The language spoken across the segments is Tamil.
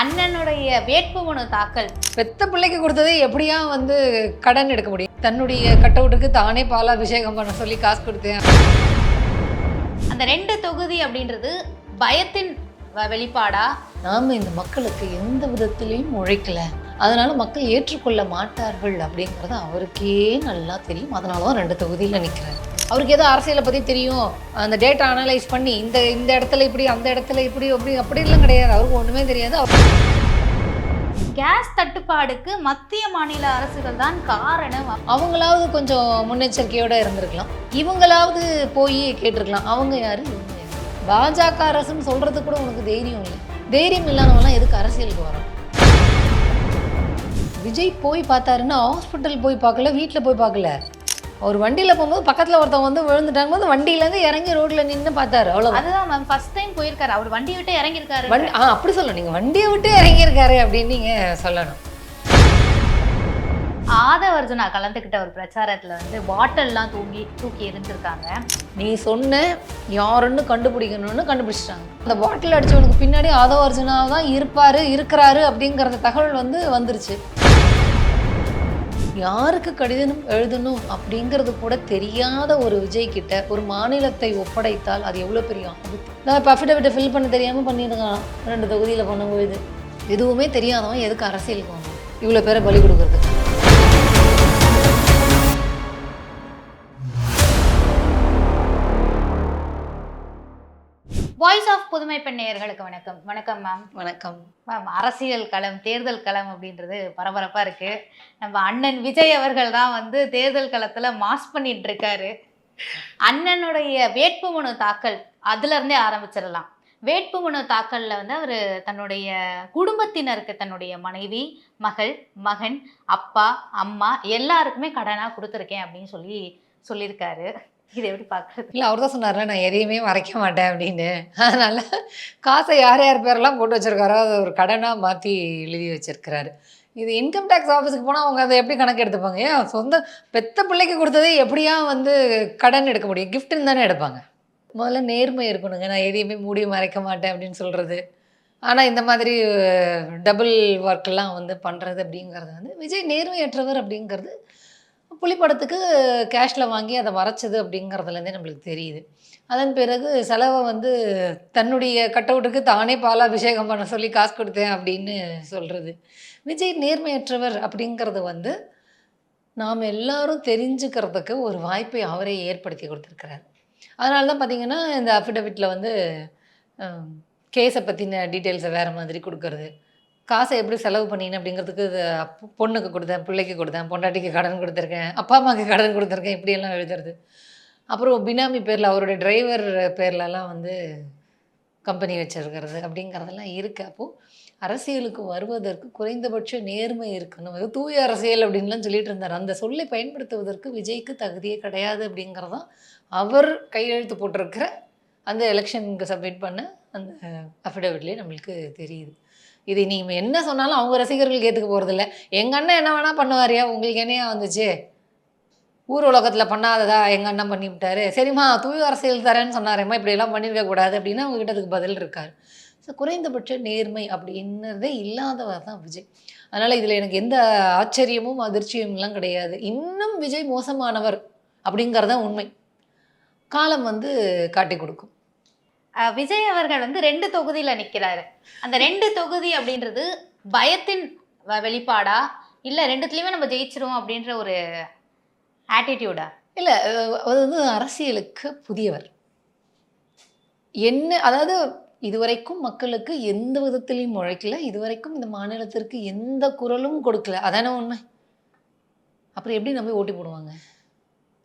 அண்ணனுடைய வேட்புமனு தாக்கல். பெத்த பிள்ளைக்கு கொடுத்ததே எப்படியா வந்து கடன் எடுக்க முடியும்? தன்னுடைய கட்டவுட்டுக்கு தானே பாலாபிஷேகம் பண்ண சொல்லி காசு கொடுத்தேன். அந்த 2 தொகுதி அப்படின்றது பயத்தின் வெளிப்பாடா? நாம இந்த மக்களுக்கு எந்த விதத்திலையும் உழைக்கல, அதனால மக்கள் ஏற்றுக்கொள்ள மாட்டார்கள் அப்படிங்கிறது அவருக்கே நல்லா தெரியும். அதனால தான் 2 தொகுதியில் நிற்கிறார். அவருக்கு ஏதோ அரசியலை பற்றி தெரியும், அந்த டேட்டா அனலைஸ் பண்ணி இந்த இடத்துல இப்படி, அந்த இடத்துல இப்படி அப்படிலாம் கிடையாது. அவருக்கு ஒன்றுமே தெரியாது. கேஸ் தட்டுப்பாடுக்கு மத்திய மாநில அரசுகள் தான் காரணம். அவங்களாவது கொஞ்சம் முன்னெச்சரிக்கையோடு இருந்திருக்கலாம், இவங்களாவது போய் கேட்டிருக்கலாம். அவங்க யாரு, இவங்க யாரு? பாஜக அரசுன்னு சொல்கிறதுக்கு கூட உனக்கு தைரியம் இல்லை. தைரியம் இல்லாதவங்களாம் எதுக்கு அரசியலுக்கு வரோம்? விஜய் போய் பார்த்தாருன்னா ஹாஸ்பிட்டல் போய் பார்க்கல, வீட்டில் போய் பார்க்கல. ஒரு வண்டியில் போகும்போது பக்கத்தில் ஒருத்தவங்க வந்து விழுந்துட்டாங்க போது வண்டியிலேருந்து இறங்கி ரோட்டில் நின்று பார்த்தாரு, அவ்வளோ. அதுதான் மேம், ஃபர்ஸ்ட் டைம் போயிருக்காரு. அவர் வண்டியை விட்டு இறங்கியிருக்காரு. அப்படி சொல்லணும், நீங்கள் வண்டியை விட்டு இறங்கியிருக்காரு அப்படின்னு நீங்கள் சொல்லணும். ஆதவர்ஜுனா கலந்துக்கிட்ட ஒரு பிரச்சாரத்தில் வந்து பாட்டில்லாம் தூக்கி எரிஞ்சிருக்காங்க. நீ சொன்ன யாருன்னு கண்டுபிடிக்கணும்னு கண்டுபிடிச்சிட்டாங்க. அந்த பாட்டில் அடித்தவனுக்கு பின்னாடி ஆதவர்ஜுனா தான் இருக்கிறாரு அப்படிங்கிறத தகவல் வந்துருச்சு. யாருக்கு கடிதம் எழுதணும் அப்படிங்கிறது கூட தெரியாத ஒரு விஜய் கிட்ட ஒரு மாநிலத்தை ஒப்படைத்தால் அது எவ்வளோ பெரிய ஆபத்து. நான் இப்போ அஃபிடவிட்டை ஃபில் பண்ண தெரியாமல் பண்ணியிருக்கான் 2 தொகுதியில் பண்ணும்போது. எதுவுமே தெரியாதவன் எதுக்கு அரசியலுக்கு வந்தான் இவ்வளோ பேரை பலி கொடுக்குறது? வாய்ஸ் ஆஃப் புதுமை பெண் நேயர்களுக்கு வணக்கம். வணக்கம் மேம். வணக்கம் மேம். அரசியல் களம், தேர்தல் களம் அப்படின்றது பரபரப்பாக இருக்குது. நம்ம அண்ணன் விஜய் அவர்கள் தான் வந்து தேர்தல் களத்தில் மாஸ் பண்ணிட்டு இருக்காரு. அண்ணனுடைய வேட்புமனு தாக்கல் அதுலேருந்தே ஆரம்பிச்சிடலாம். வேட்புமனு தாக்கலில் வந்து அவர் தன்னுடைய குடும்பத்தினருக்கு, தன்னுடைய மனைவி, மகன், அப்பா, அம்மா எல்லாருக்குமே கடனாக கொடுத்துருக்கேன் அப்படின்னு சொல்லியிருக்காரு. இதை எப்படி பார்க்குறது? இல்லை, அவர் தான் சொன்னார்ல, நான் எதையுமே மறைக்க மாட்டேன் அப்படின்னு. அதனால் காசை யார் பேரெல்லாம் போட்டு வச்சுருக்காரோ அதை ஒரு கடனாக மாற்றி எழுதி வச்சுருக்கிறாரு. இது இன்கம் டேக்ஸ் ஆஃபீஸுக்கு போனால் அவங்க அதை எப்படி கணக்கு எடுத்துப்பாங்க? ஏன் சொந்த பெத்த பிள்ளைக்கு கொடுத்ததே எப்படியா வந்து கடன் எடுக்க முடியும்? கிஃப்ட்டுன்னு தானே எடுப்பாங்க. முதல்ல நேர்மை இருக்கணுங்க. நான் எதையுமே மூடி மறைக்க மாட்டேன் அப்படின்னு சொல்கிறது. ஆனால் இந்த மாதிரி டபுள் ஒர்க்கெல்லாம் வந்து பண்ணுறது அப்படிங்கிறது வந்து விஜய் நேர்மையற்றவர் அப்படிங்கிறது புலிப்படத்துக்கு கேஷில் வாங்கி அதை மறைச்சது அப்படிங்கிறதுலேருந்தே நம்மளுக்கு தெரியுது. அதன் பிறகு செலவை வந்து தன்னுடைய கட்டவுட்டுக்கு தானே பாலாபிஷேகம் பண்ண சொல்லி காசு கொடுத்தேன் அப்படின்னு சொல்கிறது. விஜய் நேர்மையற்றவர் அப்படிங்கிறது வந்து நாம் எல்லாரும் தெரிஞ்சுக்கிறதுக்கு ஒரு வாய்ப்பை அவரே ஏற்படுத்தி கொடுத்துருக்கிறார். அதனால தான் பார்த்திங்கன்னா இந்த அஃபிடவிட்டில் வந்து கேஸை பற்றின டீட்டெயில்ஸை வேறு மாதிரி கொடுக்கறது, காசை எப்படி செலவு பண்ணினேன் அப்படிங்கிறதுக்கு பொண்ணுக்கு கொடுத்தேன், பிள்ளைக்கு கொடுத்தேன், பொண்டாட்டிக்கு கடன் கொடுத்துருக்கேன், அப்பா அம்மாவுக்கு கடன் கொடுத்துருக்கேன், இப்படியெல்லாம் எழுதுறது. அப்புறம் பினாமி பேரில் அவருடைய டிரைவர் பேர்லலாம் வந்து கம்பெனி வச்சுருக்கிறது அப்படிங்கிறதெல்லாம் இருக்குது. அப்போது அரசியலுக்கு வருவதற்கு குறைந்தபட்ச நேர்மை இருக்கணும். அது தூய அரசியல் அப்படின்லாம் சொல்லிட்டு இருந்தார். அந்த சொல்லை பயன்படுத்துவதற்கு விஜய்க்கு தகுதியே கிடையாது அப்படிங்கிறதான் அவர் கையெழுத்து போட்டிருக்கிற அந்த எலெக்ஷனுக்கு சப்மிட் பண்ண அந்த அஃபிடவிட்லேயே நம்மளுக்கு தெரியுது. இது நீங்கள் என்ன சொன்னாலும் அவங்க ரசிகர்களுக்கு ஏற்றுக்க போகிறதில்ல. எங்கள் அண்ணன் என்ன வேணால் பண்ணுவாரியா, உங்களுக்கு என்னையா வந்துச்சு, ஊர் உலகத்தில் பண்ணாததா எங்கள் அண்ணன் பண்ணிவிட்டாரு, சரிம்மா தூய அரசியல் தரேன்னு சொன்னாரேம்மா, இப்படியெல்லாம் பண்ணியிருக்கக்கூடாது அப்படின்னா அவங்ககிட்ட அதுக்கு பதில் இருக்கார். ஸோ குறைந்தபட்ச நேர்மை அப்படின்னதே இல்லாதவர் தான் விஜய். அதனால் இதில் எனக்கு எந்த ஆச்சரியமும் அதிர்ச்சியும்லாம் கிடையாது. இன்னும் விஜய் மோசமானவர் அப்படிங்கிறதான் உண்மை. காலம் வந்து காட்டி கொடுக்கும். விஜய் அவர்கள் வந்து 2 தொகுதியில் நிற்கிறாரு. அந்த 2 தொகுதி அப்படின்றது பயத்தின் வெளிப்பாடா, இல்லை 2துலேயுமே நம்ம ஜெயிச்சிருவோம் அப்படின்ற ஒரு ஆட்டிடியூடா? இல்லை, அது வந்து அரசியலுக்கு புதியவர். அதாவது இதுவரைக்கும் மக்களுக்கு எந்த விதத்திலையும் உழைக்கல, இதுவரைக்கும் இந்த மாநிலத்திற்கு எந்த குரலும் கொடுக்கல. அதானே உண்மை. அப்புறம் எப்படி நம்ம ஓட்டி போடுவாங்க?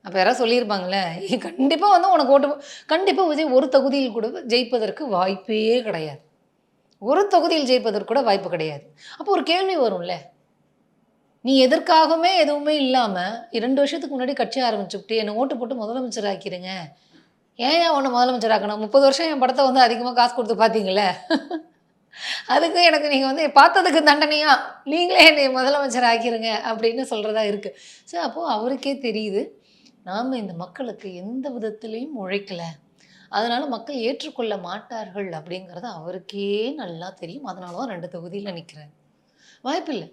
அப்போ யாராவது சொல்லியிருப்பாங்களே, கண்டிப்பாக வந்து உனக்கு ஓட்டு, கண்டிப்பாக விஜய் ஒரு தொகுதியில் கூட ஜெயிப்பதற்கு வாய்ப்பே கிடையாது. ஒரு தொகுதியில் ஜெயிப்பதற்கு கூட வாய்ப்பு கிடையாது. அப்போ ஒரு கேள்வி வரும்ல, நீ எதற்காகவுமே எதுவுமே இல்லாமல் 2 வருஷத்துக்கு முன்னாடி கட்சி ஆரம்பிச்சுக்கிட்டு என்னை ஓட்டு போட்டு முதலமைச்சர் ஆக்கிடுங்க, ஏன் ஒன்று முதலமைச்சர் ஆக்கணும்? 30 வருஷம் என் படத்தை வந்து அதிகமாக காசு கொடுத்து பார்த்தீங்களே, அதுக்கு எனக்கு நீங்கள் வந்து பார்த்ததுக்கு தண்டனையா நீங்களே என்னை முதலமைச்சர் ஆக்கிடுங்க அப்படின்னு சொல்கிறதா இருக்குது. ஸோ அப்போது அவருக்கே தெரியுது, நாம் இந்த மக்களுக்கு எந்த விதத்துலேயும் உழைக்கலை, அதனால மக்கள் ஏற்றுக்கொள்ள மாட்டார்கள் அப்படிங்கிறது அவருக்கே நல்லா தெரியும். அதனால தான் 2 தொகுதியில் நிற்கிறார். வாய்ப்பில்லை.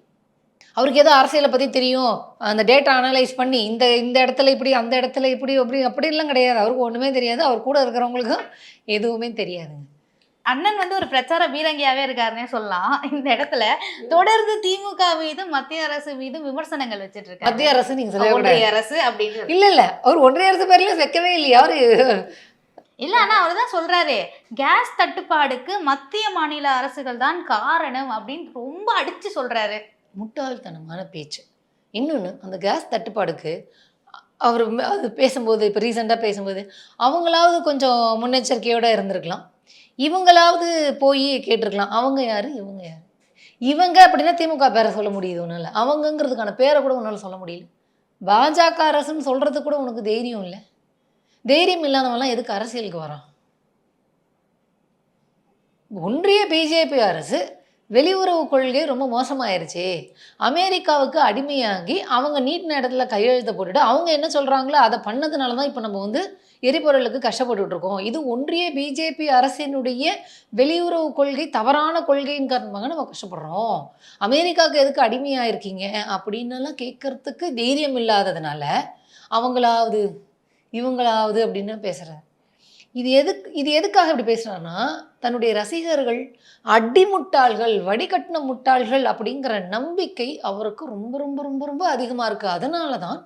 அவருக்கு ஏதோ அரசியலை பற்றி தெரியும், அந்த டேட்டா அனலைஸ் பண்ணி இந்த இந்த இடத்துல இப்படி, அந்த இடத்துல இப்படி அப்படி அப்படிலாம் கிடையாது. அவருக்கு ஒன்றுமே தெரியாது. அவர் கூட இருக்கிறவங்களுக்கும் எதுவுமே தெரியாதுங்க. அண்ணன் வந்து ஒரு பிரச்சார பீரங்கியாவே இருக்காருன்னே சொல்லலாம். இந்த இடத்துல தொடர்ந்து திமுக மீது மத்திய அரசு மீது விமர்சனங்கள் வச்சுட்டு இருக்காரு. மத்திய அரசு நீங்க சொல்லக்கூடாது. ஒன்றிய அரசு அப்படின்னு இல்ல அவர் ஒன்றிய அரசு பேர்ல வைக்கவே இல்லையா அவரு. இல்ல ஆனா அவர் தான் சொல்றாரு, கேஸ் தட்டுப்பாடுக்கு மத்திய மாநில அரசுகள் தான் காரணம் அப்படின்னு ரொம்ப அடிச்சு சொல்றாரு. முட்டாள்தனமான பேச்சு. இன்னொன்று, அந்த கேஸ் தட்டுப்பாடுக்கு அவர் அது பேசும்போது, இப்போ ரீசெண்டாக பேசும்போது அவங்களாவது கொஞ்சம் முன்னெச்சரிக்கையோடு இருந்திருக்கலாம், இவங்களாவது போய் கேட்டிருக்கலாம். அவங்க யார், இவங்க யார்? இவங்க அப்படின்னா திமுக பேரை சொல்ல முடியுது ஒன்றும் இல்லை, அவங்கங்கிறதுக்கான பேரை கூட உன்னால் சொல்ல முடியல. பாஜக அரசுன்னு சொல்கிறதுக்கு கூட உனக்கு தைரியம் இல்லை. தைரியம் இல்லாதவங்களாம் எதுக்கு அரசியலுக்கு வரான்? ஒன்றிய பிஜேபி அரசு வெளியுறவு கொள்கை ரொம்ப மோசமாயிருச்சு, அமெரிக்காவுக்கு அடிமையாகி அவங்க நீட்டின இடத்துல கையெழுத்த போட்டுட்டு அவங்க என்ன சொல்கிறாங்களோ அதை பண்ணதுனால தான் இப்போ நம்ம வந்து எரிபொருளுக்கு கஷ்டப்பட்டுட்டு இருக்கோம். இது ஒன்றிய பிஜேபி அரசினுடைய வெளியுறவு கொள்கை தவறான கொள்கையின் காரணமாக நம்ம கஷ்டப்படுறோம், அமெரிக்காவுக்கு எதுக்கு அடிமையாக இருக்கீங்க அப்படின்னலாம் கேட்கறதுக்கு தைரியம் இல்லாததுனால அவங்களாவது இவங்களாவது அப்படின்னு பேசுகிறார். இது எதுக்காக இப்படி பேசுகிறான்னா, தன்னுடைய ரசிகர்கள் அடிமுட்டாள்கள், வடிகட்டின முட்டாள்கள் அப்படிங்கிற நம்பிக்கை அவருக்கு ரொம்ப ரொம்ப ரொம்ப ரொம்ப அதிகமாக இருக்குது. அதனால தான்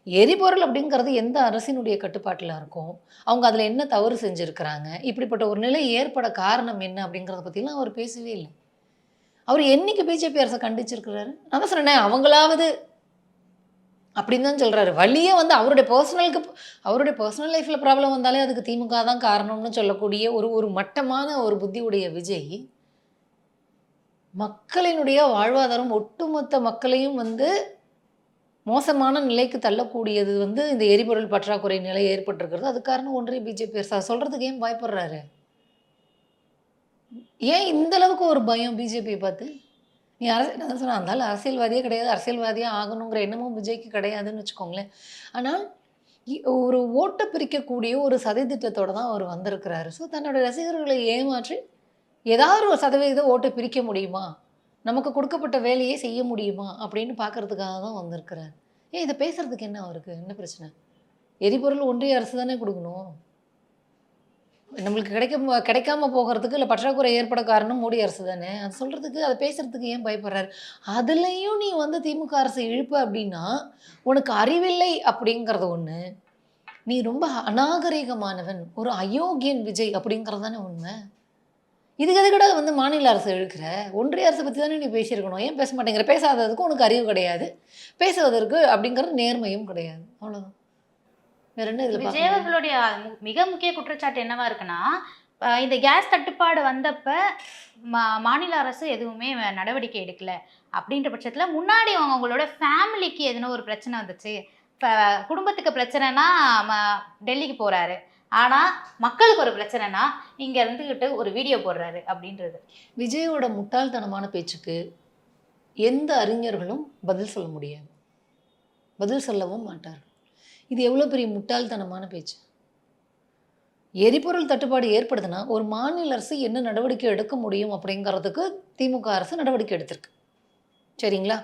எரிபொருள் அப்படிங்கிறது எந்த அரசினுடைய கட்டுப்பாட்டில் இருக்கும், அவங்க அதில் என்ன தவறு செஞ்சுருக்கிறாங்க, இப்படிப்பட்ட ஒரு நிலை ஏற்பட காரணம் என்ன அப்படிங்கிறத பற்றிலாம் அவர் பேசவே இல்லை. அவர் என்னைக்கு பிஜேபி அரசை கண்டிச்சிருக்கிறாரு? நான் தான் சொன்னேன், அவங்களாவது அப்படின்னு தான் சொல்கிறாரு. வழியே வந்து அவருடைய பர்சனல் லைஃப்பில் ப்ராப்ளம் வந்தாலே அதுக்கு திமுக தான் காரணம்னு சொல்லக்கூடிய ஒரு மட்டமான ஒரு புத்தியுடைய விஜய், மக்களினுடைய வாழ்வாதாரம் ஒட்டுமொத்த மக்களையும் வந்து மோசமான நிலைக்கு தள்ளக்கூடியது வந்து இந்த எரிபொருள் பற்றாக்குறை நிலை ஏற்பட்டிருக்கிறது. அது காரணம் ஒன்றிய பிஜேபி அரசு. சொல்கிறதுக்கு ஏன் பயப்படுறாரு? ஏன் இந்த அளவுக்கு ஒரு பயம் பிஜேபியை பார்த்து? நீ என்ன சொன்னால் இருந்தாலும் அரசியல்வாதியே கிடையாது, அரசியல்வாதியாக ஆகணுங்கிற எண்ணமும் விஜய்க்கு கிடையாதுன்னு வச்சுக்கோங்களேன். ஆனால் ஒரு ஓட்டை பிரிக்கக்கூடிய ஒரு சதித்திட்டத்தோடு தான் அவர் வந்திருக்கிறாரு. ஸோ தன்னோட ரசிகர்களை ஏமாற்றி ஏதாவது ஒரு சதவீதம் ஓட்டை பிரிக்க முடியுமா, நமக்கு கொடுக்கப்பட்ட வேலையை செய்ய முடியுமா அப்படின்னு பார்க்கறதுக்காக தான் வந்திருக்கிறார். இதை பேசுறதுக்கு என்ன அவருக்கு என்ன பிரச்சனை? எரிபொருள் ஒன்றிய அரசு தானே கொடுக்கணும். நம்மளுக்கு கிடைக்காம போகிறதுக்கு இல்லை பற்றாக்குறை ஏற்பட காரணம் மோடி அரசு தானே. அது சொல்கிறதுக்கு, அதை பேசுகிறதுக்கு ஏன் பயப்படுறாரு? அதுலேயும் நீ வந்து திமுக அரசு இழுப்ப அப்படின்னா உனக்கு அறிவில்லை அப்படிங்கிறது ஒன்று, நீ ரொம்ப அநாகரிகமானவன், ஒரு அயோக்கியன் விஜய் அப்படிங்கிறது தானே உண்மை. இதுக்கு எதுக்கட வந்து மாநில அரசு இழுக்கிற? ஒன்றிய அரசை பற்றி தானே நீ பேசியிருக்கணும். ஏன் பேச மாட்டேங்கிற? பேசாததுக்கு உனக்கு அறிவு கிடையாது, பேசுவதற்கு அப்படிங்கிறது நேர்மையும் கிடையாது. அவ்வளோதான். விஜய் அவர்களுடைய மிக முக்கிய குற்றச்சாட்டு என்னவா இருக்குன்னா, இந்த கேஸ் தட்டுப்பாடு வந்தப்ப மாநில அரசு எதுவுமே நடவடிக்கை எடுக்கல அப்படின்ற பட்சத்தில் முன்னாடி அவங்களோட ஃபேமிலிக்கு எதுனா ஒரு பிரச்சனை வந்துச்சு, குடும்பத்துக்கு பிரச்சனைனா டெல்லிக்கு போறாரு, ஆனால் மக்களுக்கு ஒரு பிரச்சனைனா இங்கே இருந்துக்கிட்டு ஒரு வீடியோ போடுறாரு அப்படின்றது. விஜயோட முட்டாள்தனமான பேச்சுக்கு எந்த அறிஞர்களும் பதில் சொல்ல முடியாது, பதில் சொல்லவும் மாட்டார். இது எவ்வளோ பெரிய முட்டாள்தனமான பேச்சு. எரிபொருள் தட்டுப்பாடு ஏற்படுதுன்னா ஒரு மாநில அரசு என்ன நடவடிக்கை எடுக்க முடியும் அப்படிங்கிறதுக்கு திமுக அரசு நடவடிக்கை எடுத்திருக்கு, சரிங்களா?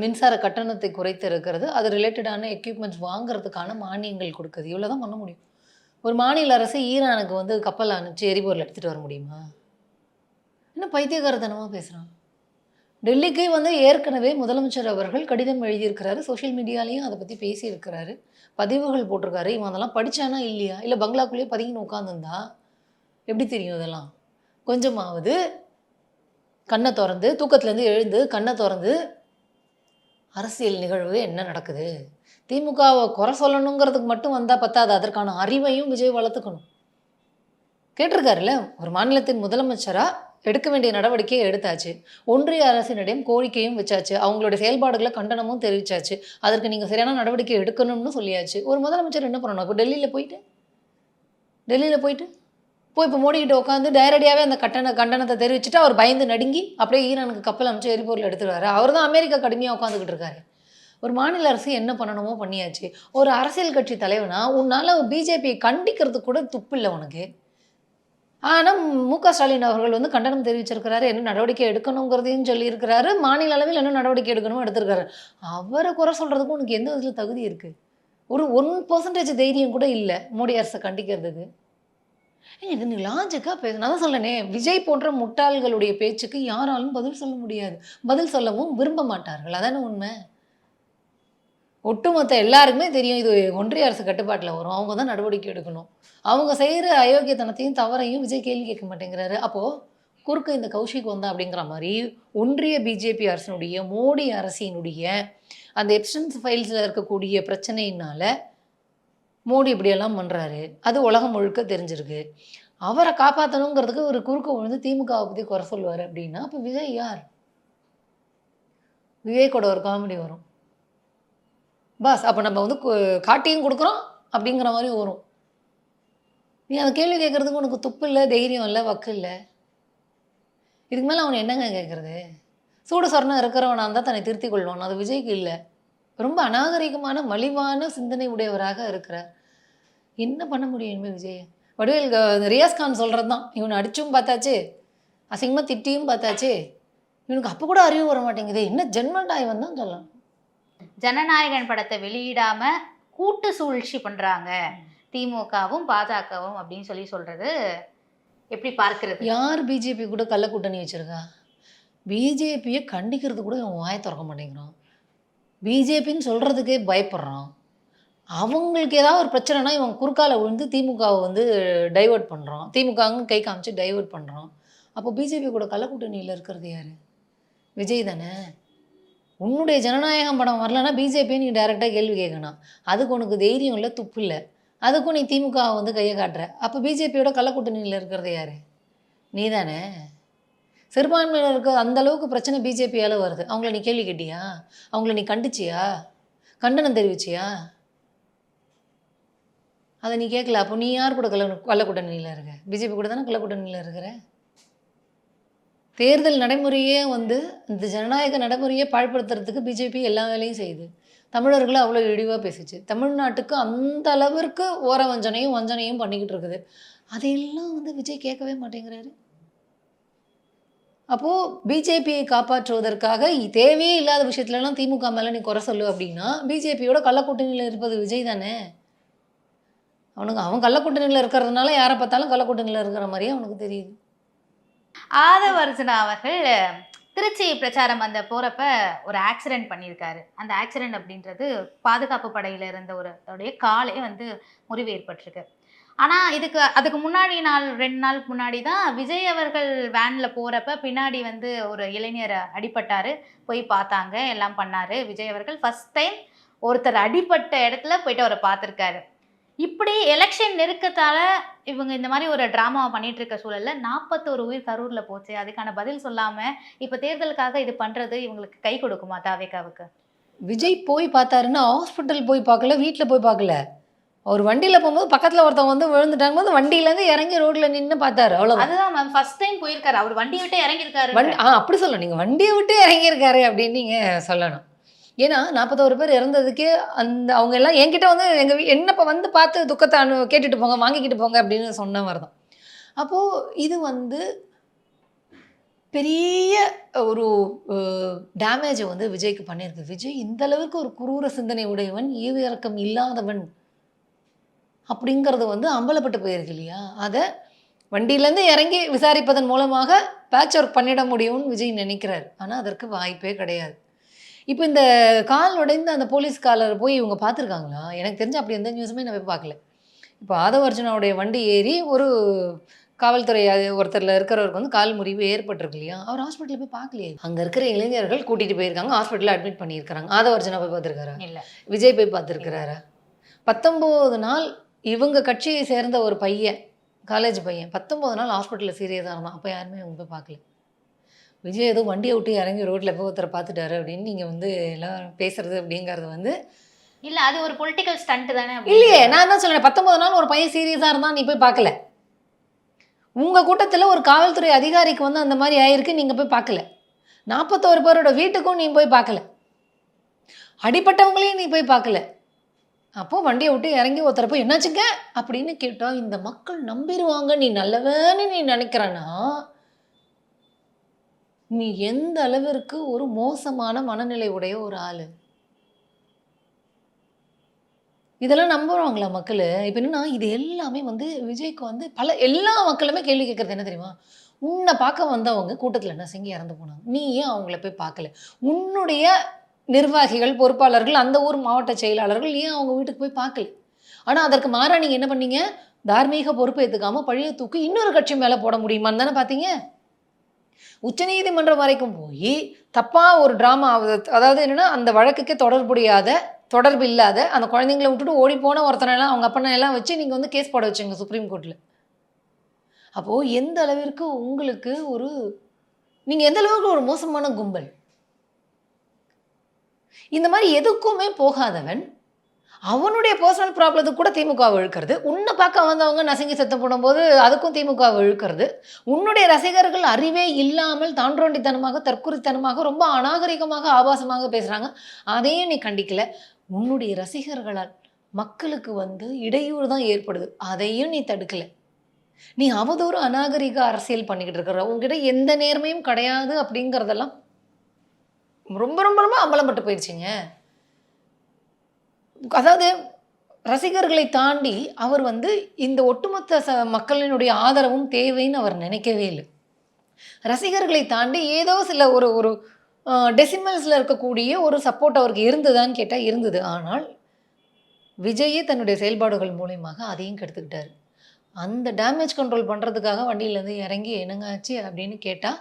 மின்சார கட்டணத்தை குறைத்து இருக்கிறது, அது ரிலேட்டடான எக்யூப்மெண்ட்ஸ் வாங்குறதுக்கான மானியங்கள் கொடுக்குது, இவ்வளோ தான் பண்ண முடியும். ஒரு மாநில அரசு ஈரானுக்கு வந்து கப்பல் அனுப்பிச்சு எரிபொருள் எடுத்துகிட்டு வர முடியுமா? என்ன பைத்தியகாரத்தனமாக பேசுகிறான். டெல்லிக்கு வந்து ஏற்கனவே முதலமைச்சர் அவர்கள் கடிதம் எழுதியிருக்கிறாரு, சோஷியல் மீடியாலையும் அதை பற்றி பேசியிருக்கிறாரு, பதிவுகள் போட்டிருக்காரு. இவன் அதெல்லாம் படித்தானா இல்லையா, இல்லை பங்களாக்குள்ளேயே பதுங்கின்னு உட்காந்துருந்தா எப்படி தெரியும்? இதெல்லாம் கொஞ்சமாவது கண்ணை திறந்து, தூக்கத்துலேருந்து எழுந்து கண்ணை திறந்து அரசியல் நிகழ்வு என்ன நடக்குது, திமுகவை குறை சொல்லணுங்கிறதுக்கு மட்டும் வந்தால் பத்தாது, அதற்கான அறிவையும் விஜய் வளர்த்துக்கணும். கேட்டிருக்காருல்ல, ஒரு மாநிலத்தின் முதலமைச்சராக எடுக்க வேண்டிய நடவடிக்கையை எடுத்தாச்சு, ஒன்றிய அரசினிடம் கோரிக்கையும் வச்சாச்சு, அவங்களுடைய செயல்பாடுகளை கண்டனமும் தெரிவித்தாச்சு, அதற்கு நீங்கள் சரியான நடவடிக்கை எடுக்கணும்னு சொல்லியாச்சு. ஒரு முதலமைச்சர் என்ன பண்ணணும்? இப்போ டெல்லியில் போயிட்டு இப்போ மோடிக்கிட்ட உட்காந்து டைரக்டாகவே அந்த கண்டனத்தை தெரிவிச்சுட்டு அவர் பயந்து நடுங்கி அப்படியே ஈரானுக்கு கப்பல் அமைச்சு எரிபொருள் எடுத்துருவாரு. அவர் தான் அமெரிக்கா கடுமையாக உட்காந்துக்கிட்டு இருக்காரு. ஒரு மாநில அரசு என்ன பண்ணணுமோ பண்ணியாச்சு. ஒரு அரசியல் கட்சி தலைவனா உன்னால பிஜேபியை கண்டிக்கிறதுக்கு கூட துப்பு இல்ல உனக்கு. ஆனா, மு.க. ஸ்டாலின் அவர்கள் வந்து கண்டனம் தெரிவிச்சிருக்கிறாரு. என்ன நடவடிக்கை எடுக்கணுங்கிறதையும் சொல்லியிருக்கிறாரு. மாநில அளவில் என்ன நடவடிக்கை எடுக்கணுமோ எடுத்திருக்காரு. அவர குறை சொல்றதுக்கு உனக்கு எந்த விதத்துல தகுதி இருக்கு? ஒரு 1% தைரியம் கூட இல்ல. மோடி அரச கண்டிக்கிறதுக்கு. ஏங்க இது நீ லாஜிக்கா பேச நான் தான் சொல்றேனே, விஜய் போன்ற முட்டாள்களுடைய பேச்சுக்கு யாராலும் பதில் சொல்ல முடியாது. பதில் சொல்லவும் விரும்ப மாட்டார்கள். அதானே உண்ம. ஒட்டுமொத்த எல்லாருக்குமே தெரியும் இது ஒன்றிய அரசு கட்டுப்பாட்டுல வரும். அவங்க தான் நடவடிக்கை எடுக்கணும். அவங்க செய்ற அயோக்கியத்தனத்தையும், தவறையும் விஜய் கேள்வி கேட்க மாட்டேங்கிறாரு. அப்போ குறுக்க இந்த கௌஷிக் வந்தா அப்படிங்கிற மாரி, ஒன்றிய பிஜேபி அரசினுடைய, மோடி அரசினுடைய அந்த எப்ஸ்டன்ஸ் ஃபைல்ஸ்ல இருக்கக்கூடிய பிரச்சனையினால, மோடி இப்படியெல்லாம் பண்றாரு. அது உலகம் முழுக்க தெரிஞ்சிருக்கு. அவர காப்பாத்தணுங்கிறதுக்கு ஒரு குறுக்க விழுந்து திமுகவ பத்தி குறை சொல்லுவாரு அப்படின்னா, அப்ப விஜய் யார்? விவேக்கோட ஒரு காமெடி வரும். பாஸ் அப்ப நம்ம வந்து காட்டியும் குடுக்குறோம் அப்படிங்கிற மாரி வரும். நீ அந்த கேள்வி கேட்கறதுக்கு உனக்கு துப்பு இல்ல, தைரியம் இல்ல, வக்கு இல்ல. இதுக்கு மேல அவன என்னங்க கேட்கறது? சூடு சொரணம் இருக்கிறவனா இருந்தா தன்னை திருத்திக் கொள்வான். அது விஜய்க்கு இல்ல. ரொம்ப அநாகரிகமான, மலிவான சிந்தனை உடையவராக இருக்கிறார். என்ன பண்ண முடியும் இனிமே விஜய? வடிவேல் ரியாஸ் கான் சொல்றது தான். இவன அடிச்சும் பார்த்தாச்சு, அசிங்கமா திட்டியும் பார்த்தாச்சு. இவனுக்கு அப்ப கூட அறிவு வர மாட்டேங்குதே. என்ன ஜென்மண்டா இவன் தான் சொல்லலாம். ஜனநாயகன் படத்தை வெளியிடாம கூட்டு சூழ்ச்சி பண்றாங்க திமுகவும் பாஜகவும் அப்படின்னு சொல்றது எப்படி பார்க்கிறது? யார் பிஜேபி கூட கள்ள கூட்டணி வச்சிருக்கா? பிஜேபியை கண்டிக்கிறது கூட இவன் வாயை திறக்க மாட்டேங்கிறான். பிஜேபின்னு சொல்றதுக்கே பயப்படுறான். அவங்களுக்கு ஏதாவது ஒரு பிரச்சனைனா இவன் குறுக்கால விழுந்து திமுகவை வந்து டைவர்ட் பண்ணுறான். திமுகன்னு கை காமிச்சு டைவர்ட் பண்ணுறான். அப்போ பிஜேபி கூட கள்ள கூட்டணியில் இருக்கிறது யார்? விஜய் தானே. உன்னுடைய ஜனநாயகம் படம் வரலன்னா பிஜேபியை நீ டைரெக்டாக கேள்வி கேட்கணும். அதுக்கு உனக்கு தைரியம் இல்லை, துப்பு இல்லை. அதுக்கும் நீ திமுகவை வந்து கையை காட்டுற. அப்போ பிஜேபியோட கள்ள கூட்டணியில் இருக்கிறது யார்? நீ தானே. சிறுபான்மையில் இருக்க அந்த அளவுக்கு பிரச்சனை பிஜேபியால் வருது. அவங்கள நீ கேள்வி கேட்டியா? அவங்கள நீ கண்டிச்சியா? கண்டனம் தெரிவிச்சியா? அதை நீ கேட்கல. அப்போ நீ யார் கூட கள்ள கூட்டணியில் இருக்க? பிஜேபி கூட தானே கள்ள கூட்டணியில் இருக்கிற. தேர்தல் நடைமுறையே வந்து இந்த ஜனநாயக நடைமுறையை பாழ்படுத்துறதுக்கு பிஜேபி எல்லா வேலையும் செய்யுது. தமிழர்களை அவ்வளோ இழிவாக பேசிச்சு. தமிழ்நாட்டுக்கு அந்த அளவிற்கு ஓர வஞ்சனையும் வஞ்சனையும் பண்ணிக்கிட்டு இருக்குது. அதையெல்லாம் வந்து விஜய் கேட்கவே மாட்டேங்கிறாரு. அப்போது பிஜேபியை காப்பாற்றுவதற்காக தேவையே இல்லாத விஷயத்துலலாம் திமுக மேலே நீ குறை சொல்லு அப்படின்னா பிஜேபியோட கள்ளக்கூட்டணியில் இருப்பது விஜய் தானே. அவன் கள்ளக்கூட்டணியில் இருக்கிறதுனால யாரை பார்த்தாலும் கள்ளக்கூட்டணியில் இருக்கிற மாதிரியே அவனுக்கு தெரியுது. ஆதவ அர்ஜுனா அவர்கள் திருச்சி பிரச்சாரம் வந்த போறப்ப ஒரு ஆக்சிடென்ட் பண்ணியிருக்காரு. அந்த ஆக்சிடென்ட் அப்படின்றது பாதுகாப்பு படையில இருந்த ஒருடைய காலே வந்து முறிவு ஏற்பட்டிருக்கு. ஆனா அதுக்கு முன்னாடி 2 நாளுக்கு முன்னாடி தான் விஜய் அவர்கள் வேன்ல போறப்ப பின்னாடி வந்து ஒரு இளைஞர் அடிபட்டாரு. போய் பார்த்தாங்க, எல்லாம் பண்ணாரு. விஜய் அவர்கள் ஃபர்ஸ்ட் டைம் ஒருத்தர் அடிபட்ட இடத்துல போயிட்டு அவரை பார்த்துருக்காரு. இப்படி எலெக்ஷன் நெருக்கத்தால இவங்க இந்த மாதிரி ஒரு டிராமாவை பண்ணிட்டு இருக்க சூழல்ல 41 உயிர் கரூர்ல போச்சு. அதுக்கான பதில் சொல்லாம இப்ப தேர்தலுக்காக இது பண்றது இவங்களுக்கு கை கொடுக்குமா தாவேகாவுக்கு? விஜய் போய் பார்த்தாருன்னா ஹாஸ்பிட்டல் போய் பார்க்கல, வீட்டில் போய் பார்க்கல. அவர் வண்டியில் போகும்போது பக்கத்தில் ஒருத்தவங்க வந்து விழுந்துட்டாங்க போது வண்டியிலேருந்து இறங்கி ரோட்ல நின்று பார்த்தாரு. அவ்வளோ அதுதான் மேம், ஃபர்ஸ்ட் டைம் போயிருக்காரு. அவர் வண்டியை விட்டு இறங்கியிருக்காரு. அப்படி சொல்லணும். நீங்கள் வண்டியை விட்டு இறங்கியிருக்காரு அப்படின்னு நீங்கள் சொல்லணும். ஏன்னா 41 பேர் இறந்ததுக்கே அவங்க எல்லாம் என்கிட்ட வந்து என்னப்போ வந்து பார்த்து துக்கத்தை கேட்டுட்டு போங்க, வாங்கிக்கிட்டு போங்க அப்படின்னு சொன்ன மாதிரி தான். அப்போது இது வந்து பெரிய ஒரு டேமேஜை வந்து விஜய்க்கு பண்ணியிருக்கு. விஜய் இந்த அளவுக்கு ஒரு குரூர சிந்தனை உடையவன், ஈவு இறக்கம் இல்லாதவன் அப்படிங்கிறது வந்து அம்பலப்பட்டு போயிருக்கு இல்லையா? அதை வண்டியிலேருந்து இறங்கி விசாரிப்பதன் மூலமாக பேட்ச் ஒர்க் பண்ணிட முடியும்னு விஜய் நினைக்கிறார். ஆனால் அதற்கு வாய்ப்பே கிடையாது. இப்போ இந்த கால் உடைந்து அந்த போலீஸ்காரர் போய் இவங்க பார்த்துருக்காங்களா? எனக்கு தெரிஞ்சு அப்படி எந்த நியூஸுமே நான் போய் பார்க்கல. இப்போ ஆதவ அர்ஜுனாவுடைய வண்டி ஏறி ஒரு காவல்துறை ஒருத்தரில் இருக்கிறவருக்கு வந்து கால் முறிவு ஏற்பட்டிருக்கு இல்லையா? அவர் ஹாஸ்பிட்டலில் போய் பார்க்கலையே. அங்கே இருக்கிற இளைஞர்கள் கூட்டிகிட்டு போயிருக்காங்க, ஹாஸ்பிட்டலில் அட்மிட் பண்ணியிருக்கிறாங்க. ஆதவ அர்ஜுனா போய் பார்த்துருக்காரா? இல்லை. விஜய் போய் பார்த்துருக்கிறாரா? 19 நாள் இவங்க கட்சியை சேர்ந்த ஒரு பையன், காலேஜ் பையன் 19 நாள் ஹாஸ்பிட்டலில் சீரியஸாக இருந்தான். அப்போ யாருமே அவங்க போய் பார்க்கல. விஜய் ஏதோ வண்டியை விட்டு இறங்கி ரோட்டில் போய் ஒருத்தரை பார்த்துட்டாரு அப்படின்னு நீங்கள் வந்து எல்லாம் பேசுறது அப்படிங்கிறது வந்து இல்லை, அது ஒரு பொலிட்டிக்கல் ஸ்டண்ட் தானே. இல்லையே, நான் தான் சொல்கிறேன். 19 நாள் ஒரு பையன் சீரியஸாக இருந்தால் நீ போய் பார்க்கல. உங்கள் கூட்டத்தில் ஒரு காவல்துறை அதிகாரிக்கு வந்து அந்த மாதிரி ஆயிருக்கு, நீங்கள் போய் பார்க்கல. 41 பேரோட வீட்டுக்கும் நீ போய் பார்க்கல. அடிப்பட்டவங்களையும் நீ போய் பார்க்கல. அப்போ வண்டியை விட்டு இறங்கி ஒருத்தர போய் என்னாச்சுங்க அப்படின்னு கேட்டா இந்த மக்கள் நம்பிடுவாங்க நீ நல்லவன்னு நீ நினைக்கிறன்னா நீ எந்த அளவிற்கு ஒரு மோசமான மனநிலை உடைய ஒரு ஆளு. இதெல்லாம் நம்புவாங்களா மக்கள்? இப்போ என்னன்னா இது எல்லாமே வந்து விஜய்க்கு வந்து எல்லா மக்களுமே கேள்வி கேட்கறது என்ன தெரியுமா? உன்னை பார்க்க வந்தவங்க கூட்டத்தில் என்ன செஞ்சு இறந்து போனாங்க, நீ ஏன் அவங்கள போய் பார்க்கல? உன்னுடைய நிர்வாகிகள், பொறுப்பாளர்கள், அந்த ஊர் மாவட்ட செயலாளர்கள் ஏன் அவங்க வீட்டுக்கு போய் பார்க்கல? ஆனால் அதற்கு மாறா நீங்கள் என்ன பண்ணீங்க? தார்மீக பொறுப்பு ஏற்றுக்காம பழிய தூக்கி இன்னொரு கட்சி மேலே போட முடியுமான்னு தானே பார்த்தீங்க. உச்சநீதிமன்றம் வரைக்கும் போய் தப்பாக ஒரு ட்ராமா, அதாவது என்னென்னா அந்த வழக்குக்கே தொடர்பு இல்லாத அந்த குழந்தைங்களை விட்டுட்டு ஓடி போன ஒருத்தனையெல்லாம் அவங்க அப்பனையெல்லாம் வச்சு நீங்கள் வந்து கேஸ் போட வச்சுங்க சுப்ரீம் கோர்ட்டில். அப்போது எந்த அளவிற்கு உங்களுக்கு நீங்கள் எந்த அளவுக்கு ஒரு மோசமான கும்பல். இந்த மாதிரி எதுக்குமே போகாதவன் அவனுடைய பர்சனல் ப்ராப்ளத்துக்கு கூட திமுகவை இழுக்கிறது, உன்னை பார்க்க வந்தவங்க நசுங்கி செத்து போடும்போது அதுக்கும் திமுகவை இழுக்கிறது, உன்னுடைய ரசிகர்கள் அறிவே இல்லாமல் தாண்டோண்டித்தனமாக தற்குறித்தனமாக ரொம்ப அநாகரிகமாக ஆபாசமாக பேசுகிறாங்க, அதையும் நீ கண்டிக்கல. உன்னுடைய ரசிகர்களால் மக்களுக்கு வந்து இடையூறு தான் ஏற்படுது, அதையும் நீ தடுக்கலை. நீ அவதூறு அநாகரிக அரசியல் பண்ணிக்கிட்டு இருக்கிற, உங்ககிட்ட எந்த நேர்மையும் கிடையாது அப்படிங்கிறதெல்லாம் ரொம்ப ரொம்ப ரொம்ப அம்பலப்பட்டு போயிடுச்சுங்க. அதாவது ரசிகர்களை தாண்டி அவர் வந்து இந்த ஒட்டுமொத்த மக்களினுடைய ஆதரவும் தேவைன்னு அவர் நினைக்கவே இல்லை. ரசிகர்களை தாண்டி ஏதோ சில ஒரு டெசிமல்ஸில் இருக்கக்கூடிய ஒரு சப்போர்ட் அவருக்கு இருந்ததான்னு கேட்டால் இருந்தது. ஆனால் விஜயே தன்னுடைய செயல்பாடுகள் மூலயமாக அதையும் கெடுத்துக்கிட்டார். அந்த டேமேஜ் கண்ட்ரோல் பண்ணுறதுக்காக வண்டியிலேருந்து இறங்கி என்னங்க ஆச்சு அப்படின்னு கேட்டால்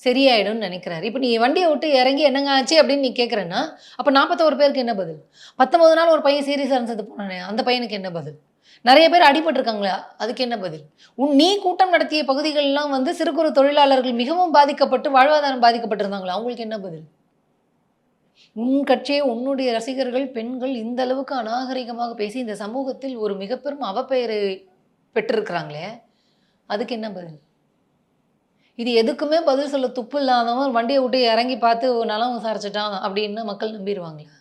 சரியாயிடும்னு நினைக்கிறாரு. இப்போ நீ வண்டியை விட்டு இறங்கி என்னங்க ஆச்சு அப்படின்னு நீ கேட்குறேன்னா அப்போ 41 பேருக்கு என்ன பதில்? 19 நாள் ஒரு பையன் சீரியஸாக இருந்தது போனானே அந்த பையனுக்கு என்ன பதில்? நிறைய பேர் அடிபட்டிருக்காங்களா, அதுக்கு என்ன பதில்? நீ கூட்டம் நடத்திய பகுதிகளெலாம் வந்து சிறு குறு தொழிலாளர்கள் மிகவும் பாதிக்கப்பட்டு வாழ்வாதாரம் பாதிக்கப்பட்டிருந்தாங்களா, அவங்களுக்கு என்ன பதில்? உன் கட்சியை உன்னுடைய ரசிகர்கள் பெண்கள் இந்த அளவுக்கு அநாகரிகமாக பேசி இந்த சமூகத்தில் ஒரு மிகப்பெரும் அவப்பெயரை பெற்றிருக்கிறாங்களே, அதுக்கு என்ன பதில்? இது எதுக்குமே பதில் சொல்ல துப்பு இல்லாதவன் வண்டியை விட்டு இறங்கி பார்த்து ஒரு நலம் விசாரிச்சுட்டான் அப்படின்னு மக்கள் நம்பிடுவாங்களா?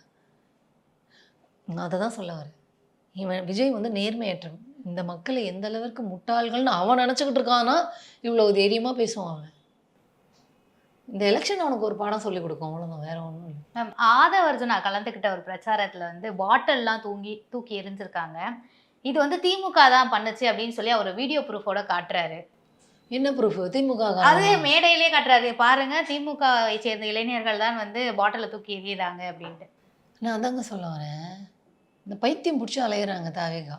நான் அதை தான் சொல்ல வரேன். இவன் விஜய் வந்து நேர்மையற்றவன். இந்த மக்களை எந்த அளவிற்கு முட்டாள்கள்னு அவன் நினச்சிக்கிட்டு இருக்கான்னா இவ்வளோ தைரியமாக பேசுவான் அவன். இந்த எலெக்ஷன் அவனுக்கு ஒரு பாடம் சொல்லி கொடுக்கும், அவ்வளோதான், வேற ஒன்றும் இல்லை. மேம், ஆதவர்ஜுனா கலந்துக்கிட்ட ஒரு பிரச்சாரத்தில் வந்து பாட்டில்லாம் தூக்கி எரிஞ்சிருக்காங்க. இது வந்து திமுக தான் பண்ணுச்சு அப்படின்னு சொல்லி அவர் வீடியோ ப்ரூஃபோட காட்டுறாரு. என்ன ப்ரூஃப்? திமுக அது மேடையிலே காட்டுறாரு, பாருங்க திமுகவை சேர்ந்த இளைஞர்கள் தான் வந்து பாட்டிலை தூக்கி எறியறாங்க அப்படின்ட்டு. நான் அதாங்க சொல்ல வரேன், இந்த பைத்தியம் பிடிச்சி அலையிறாங்க தாவேகா.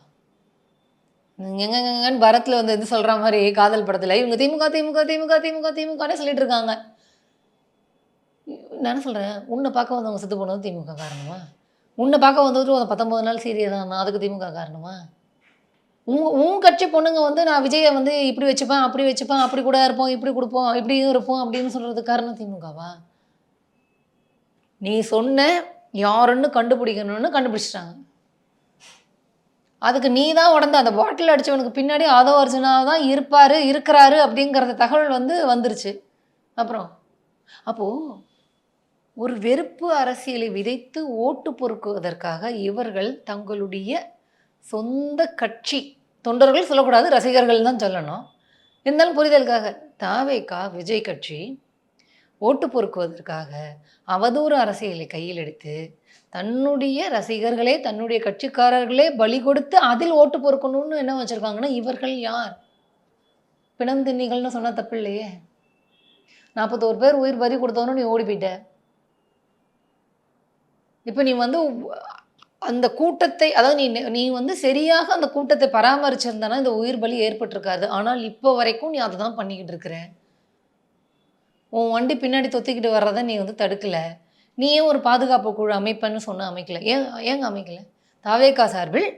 எங்கன்னு பரத்தில் வந்து இது சொல்கிற மாதிரி காதல் படத்தில் இவங்க திமுக திமுக திமுக திமுக திமுகனே சொல்லிட்டு இருக்காங்க. நான் சொல்கிறேன், உன்னை பார்க்க வந்தவங்க செத்து போனது திமுக காரணமா? உன்னை பார்க்க வந்தது 19 நாள் சீரியஸ் தான், அதுக்கு திமுக காரணமா? உன் கட்சி பொண்ணுங்க வந்து நான் விஜயை வந்து இப்படி வச்சுப்பேன் அப்படி வச்சுப்பேன், அப்படி கூட இருப்போம் இப்படி கொடுப்போம் இப்படியும் இருப்போம் அப்படின்னு சொல்கிறதுக்கு காரணம் திமுகவா? நீ சொன்ன யாருன்னு கண்டுபிடிக்கணும்னு கண்டுபிடிச்சிட்டாங்க. அதுக்கு நீ தான் உடந்து அந்த பாட்டில் அடித்தவனுக்கு பின்னாடி ஆதவர்ஜுனா தான் இருக்கிறாரு அப்படிங்கிறத தகவல் வந்துருச்சு. அப்புறம் அப்போது ஒரு வெறுப்பு அரசியலை விதைத்து ஓட்டு பொறுக்குவதற்காக இவர்கள் தங்களுடைய சொந்த கட்சி தொண்டர்கள் சொல்லக்கூடாது, ரசிகர்கள் தான் சொல்லணும், இருந்தாலும் புரிதலுக்காக தாவேகா விஜய் கட்சி ஓட்டு பொறுக்குவதற்காக அவதூறு அரசியலை கையில் எடுத்து தன்னுடைய ரசிகர்களே தன்னுடைய கட்சிக்காரர்களே பலி கொடுத்து அதில் ஓட்டு பொறுக்கணும்னு என்ன வச்சுருக்காங்கன்னா இவர்கள் யார்? பிணம் திண்ணிகள்னு சொன்னால் தப்பு இல்லையே. 41 பேர் உயிர் பறி கொடுத்தவனும் நீ ஓடி போயிட்ட. இப்போ நீ வந்து அந்த கூட்டத்தை, அதாவது நீ வந்து சரியாக அந்த கூட்டத்தை பராமரிச்சிருந்தானா இந்த உயிர் பலி ஏற்பட்டிருக்காது. ஆனால் இப்போ வரைக்கும் நீ அதை தான் பண்ணிக்கிட்டு இருக்கிற. உன் வண்டி பின்னாடி தொத்திக்கிட்டு வர்றதை நீ வந்து தடுக்கலை. நீ ஏன் ஒரு பாதுகாப்பு குழு அமைப்பேன்னு சொன்ன அமைக்கலை? ஏங்க அமைக்கலை? தாவேகா சார்பில்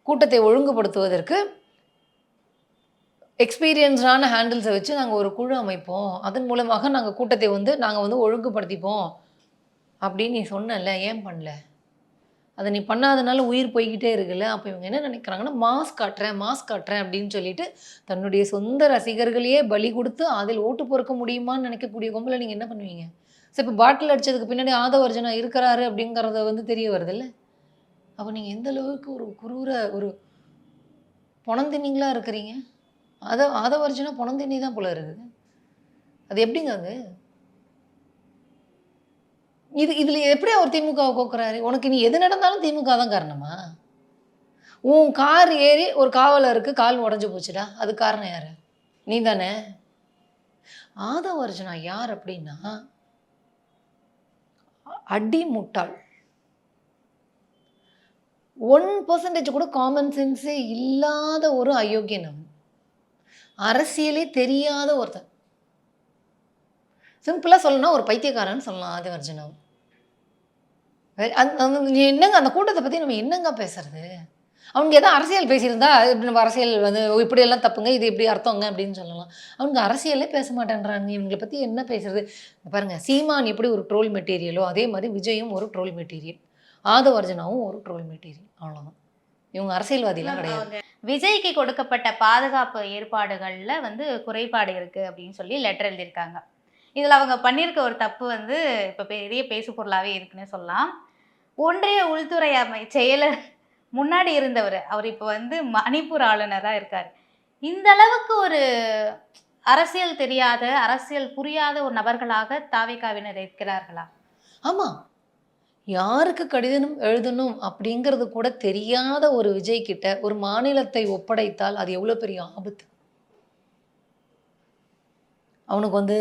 கூட்டத்தை ஒழுங்குபடுத்துவதற்கு எக்ஸ்பீரியன்ஸ்டான ஹேண்டில்ஸை வச்சு நாங்கள் ஒரு குழு அமைப்போம், அதன் மூலமாக நாங்கள் கூட்டத்தை வந்து நாங்கள் வந்து ஒழுங்குபடுத்திப்போம் அப்படின்னு நீ சொன்னல, ஏன் பண்ணல? அதை நீ பண்ணாதனால உயிர் போய்கிட்டே இருக்குல்ல. அப்போ இவங்க என்ன நினைக்கிறாங்கன்னா மாஸ் காட்டுறேன் அப்படின்னு சொல்லிட்டு தன்னுடைய சொந்த ரசிகர்களையே பலி கொடுத்து அதில் ஓட்டு பொறுக்க முடியுமான்னு நினைக்கக்கூடிய கும்பலை நீங்கள் என்ன பண்ணுவீங்க? சரி, இப்போ பாட்டில் அடிச்சதுக்கு பின்னாடி ஆதவர்ஜுனா இருக்கிறாரு அப்படிங்கிறத வந்து தெரிய வருதுல்ல. அப்போ நீங்கள் எந்த அளவுக்கு ஒரு குரூர ஒரு பொணந்தின்னீங்களா இருக்கிறீங்க. ஆதவர்ஜுனா பொணந்தின்னி தான் போல இருக்குது. அது எப்படிங்க அது? இதில் எப்படி அவர் திமுகவை கோக்குறாரு? உனக்கு நீ எது நடந்தாலும் திமுக தான் காரணமா? உன் கார் ஏறி ஒரு காவலருக்கு கால் உடைஞ்சு போச்சுடா. அதுக்கு காரணம் யாரு? நீ தானே. ஆதவர்ஜுனா யார் அப்படின்னா, அடி முட்டாள். 1% கூட காமன் சென்ஸே இல்லாத ஒரு அயோக்கியன் அவன். அரசியலே தெரியாத ஒருத்தன். சிம்பிளா சொல்லணும்னா ஒரு பைத்தியக்காரன்னு சொல்லலாம் ஆதவர்ஜுனாவ. நீ என்னங்க அந்த கூட்டத்தை பத்தி நம்ம என்னங்க பேசுறது? அவங்க ஏதோ அரசியல் பேசியிருந்தா, இப்படி நம்ம அரசியல் வந்து இப்படியெல்லாம் தப்புங்க, இது இப்படி அர்த்தங்க அப்படின்னு சொல்லலாம். அவங்க அரசியலே பேச மாட்டேன்றாங்க. இவங்கள பத்தி என்ன பேசுறது? பாருங்க, சீமான் எப்படி ஒரு ட்ரோல் மெட்டீரியலோ அதே மாதிரி விஜயும் ஒரு ட்ரோல் மெட்டீரியல். ஆதவர்ஜுனாவும் ஒரு ட்ரோல் மெட்டீரியல். அவ்வளோதான். இவங்க அரசியல்வாதிலாம் கிடையாது. விஜய்க்கு கொடுக்கப்பட்ட பாதுகாப்பு ஏற்பாடுகள்ல வந்து குறைபாடு இருக்கு அப்படின்னு சொல்லி லெட்டர் எழுதியிருக்காங்க. இதுல அவங்க பண்ணியிருக்க ஒரு தப்பு வந்து இப்ப பெரிய பேசு பொருளாவே இருக்குன்னு சொல்லலாம். ஒன்றிய உள்துறை செயலர் முன்னாடி இருந்தவர், அவர் இப்ப வந்து மணிப்பூர் ஆளுநரா இருக்காரு. இந்த அளவுக்கு ஒரு அரசியல் தெரியாத, அரசியல் புரியாத ஒரு நபர்களாக தாவேகாவினர் இருக்கிறார்களா? ஆமா. யாருக்கு கடிதம் எழுதணும் அப்படிங்கிறது கூட தெரியாத ஒரு விஜய் கிட்ட ஒரு மாநிலத்தை ஒப்படைத்தால் அது எவ்வளோ பெரிய ஆபத்து. அவனுக்கு வந்து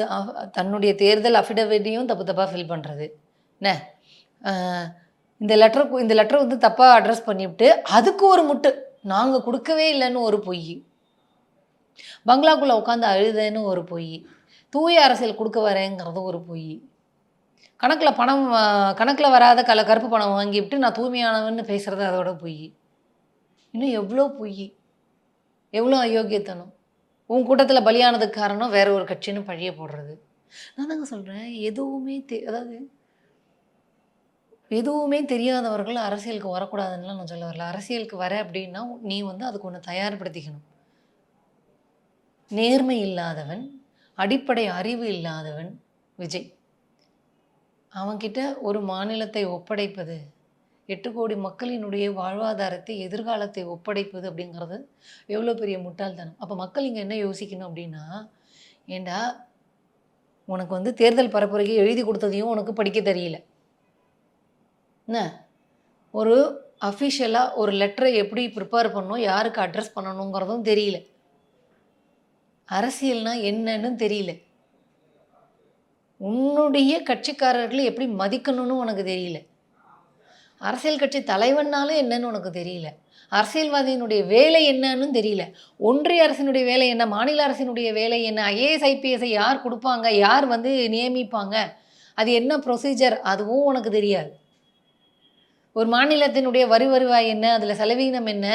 தன்னுடைய தேர்தல் அஃபிடவிட்டையும் தப்பு தப்பாக ஃபில் பண்ணுறது என்ன, இந்த லெட்டர் வந்து தப்பாக அட்ரஸ் பண்ணிவிட்டு அதுக்கு ஒரு முட்டு, நாங்கள் கொடுக்கவே இல்லைன்னு ஒரு பொய், பங்களாக்குள்ளே உட்காந்து அழுதேன்னு ஒரு பொய், தூய அரசியல் கொடுக்க வரேங்கிறது ஒரு பொய், கணக்கில் வராத கருப்பு பணம் வாங்கிவிட்டு நான் தூய்மையானவன்னு பேசுகிறது அதோட பொய். இன்னும் எவ்வளோ பொய், எவ்வளோ அயோக்கியத்தனம். உன் கூட்டத்தில் பலியானதுக்கு காரணம் வேற ஒரு கட்சின்னு பழிய போடுறது. நான் தாங்க சொல்கிறேன், எதுவுமே தெரியாதவர்கள் அரசியலுக்கு வரக்கூடாதுன்னுலாம் நான் சொல்ல வரல. அரசியலுக்கு வர அப்படின்னா நீ வந்து அதுக்கு ஒன்று தயார்படுத்திக்கணும். நேர்மை இல்லாதவன், அடிப்படை அறிவு இல்லாதவன் விஜய். அவன்கிட்ட ஒரு மாநிலத்தை ஒப்படைப்பது, 8 கோடி மக்களினுடைய வாழ்வாதாரத்தை, எதிர்காலத்தை ஒப்படைப்பது அப்படிங்கிறது எவ்வளோ பெரிய முட்டாள்தனம். அப்போ மக்கள் இங்கே என்ன யோசிக்கணும் அப்படின்னா, ஏண்டா உனக்கு வந்து தேர்தல் பரப்புரைக்கு எழுதி கொடுத்ததையும் உனக்கு படிக்க தெரியல என்ன, ஒரு அஃபிஷியலாக ஒரு லெட்டரை எப்படி ப்ரிப்பேர் பண்ணணும், யாருக்கு அட்ரஸ் பண்ணணுங்கிறதும் தெரியல, அரசியல்னா என்னன்னு தெரியல, உன்னுடைய கட்சிக்காரர்களை எப்படி மதிக்கணும்னு உனக்கு தெரியல, அரசியல் கட்சி தலைவன்னாலும் என்னன்னு உனக்கு தெரியல, அரசியல்வாதியினுடைய வேலை என்னன்னு தெரியல, ஒன்றிய அரசினுடைய வேலை என்ன, மாநில அரசினுடைய வேலை என்ன, ஐஏஎஸ் ஐபிஎஸ்ஐ யார் கொடுப்பாங்க, யார் வந்து நியமிப்பாங்க, அது என்ன ப்ரொசீஜர், அதுவும் உனக்கு தெரியாது. ஒரு மாநிலத்தினுடைய வருவாய் என்ன, அதில் செலவீனம் என்ன,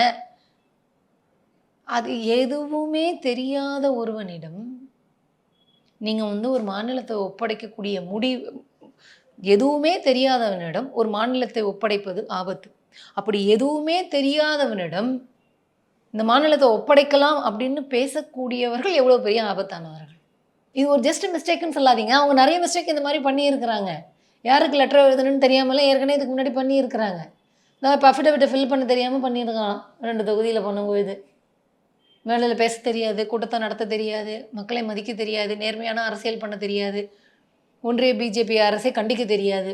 அது எதுவுமே தெரியாத ஒருவனிடம் நீங்கள் வந்து ஒரு மாநிலத்தை ஒப்படைக்கக்கூடிய எதுவுமே தெரியாதவனிடம் ஒரு மாநிலத்தை ஒப்படைப்பது ஆபத்து. அப்படி எதுவுமே தெரியாதவனிடம் இந்த மாநிலத்தை ஒப்படைக்கலாம் அப்படின்னு பேசக்கூடியவர்கள் எவ்வளோ பெரிய ஆபத்தானவர்கள். இது ஒரு ஜஸ்ட் மிஸ்டேக்குன்னு சொல்லாதீங்க, அவங்க நிறைய மிஸ்டேக் இந்த மாதிரி பண்ணியிருக்கிறாங்க. யாருக்கு லெட்டர் எழுதணும்னு தெரியாமலாம் ஏற்கனவே இதுக்கு முன்னாடி பண்ணியிருக்கிறாங்க. நான் இப்போ அஃபிடவிட்டை ஃபில் பண்ண தெரியாமல் பண்ணியிருக்கான். 2 தொகுதியில் பண்ணும்போது மேடையில் பேச தெரியாது, கூட்டத்தை நடத்த தெரியாது, மக்களை மதிக்க தெரியாது, நேர்மையான அரசியல் பண்ண தெரியாது, ஒன்றிய பிஜேபி அரசை கண்டிக்க தெரியாது.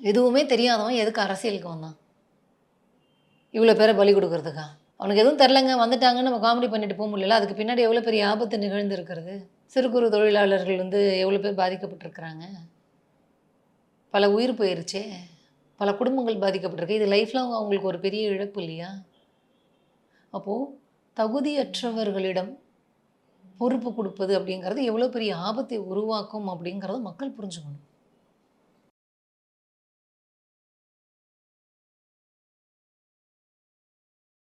எதுவுமே தெரியாதவன் எதுக்கு அரசியலுக்கு வந்தான்? இவ்வளோ பேரை பலி கொடுக்கறதுக்கா? அவனுக்கு எதுவும் தெரிலங்க, வந்துட்டாங்கன்னு நம்ம காமெடி பண்ணிட்டு போக முடியல. அதுக்கு பின்னாடி எவ்வளோ பெரிய ஆபத்து நிகழ்ந்துருக்கிறது. சிறு குறு தொழிலாளர்கள் வந்து எவ்வளோ பேர் பாதிக்கப்பட்டிருக்கிறாங்க. பல உயிர் போயிருச்சே, பல குடும்பங்கள் பாதிக்கப்பட்டிருக்கு. இது லைஃப்லாம் அவங்களுக்கு ஒரு பெரிய இழப்பு இல்லையா? அப்போது தகுதியற்றவர்களிடம் பொறுப்பு கொடுப்பது அப்படிங்கிறது எவ்வளோ பெரிய ஆபத்தை உருவாக்கும் அப்படிங்கிறத மக்கள் புரிஞ்சுக்கணும்.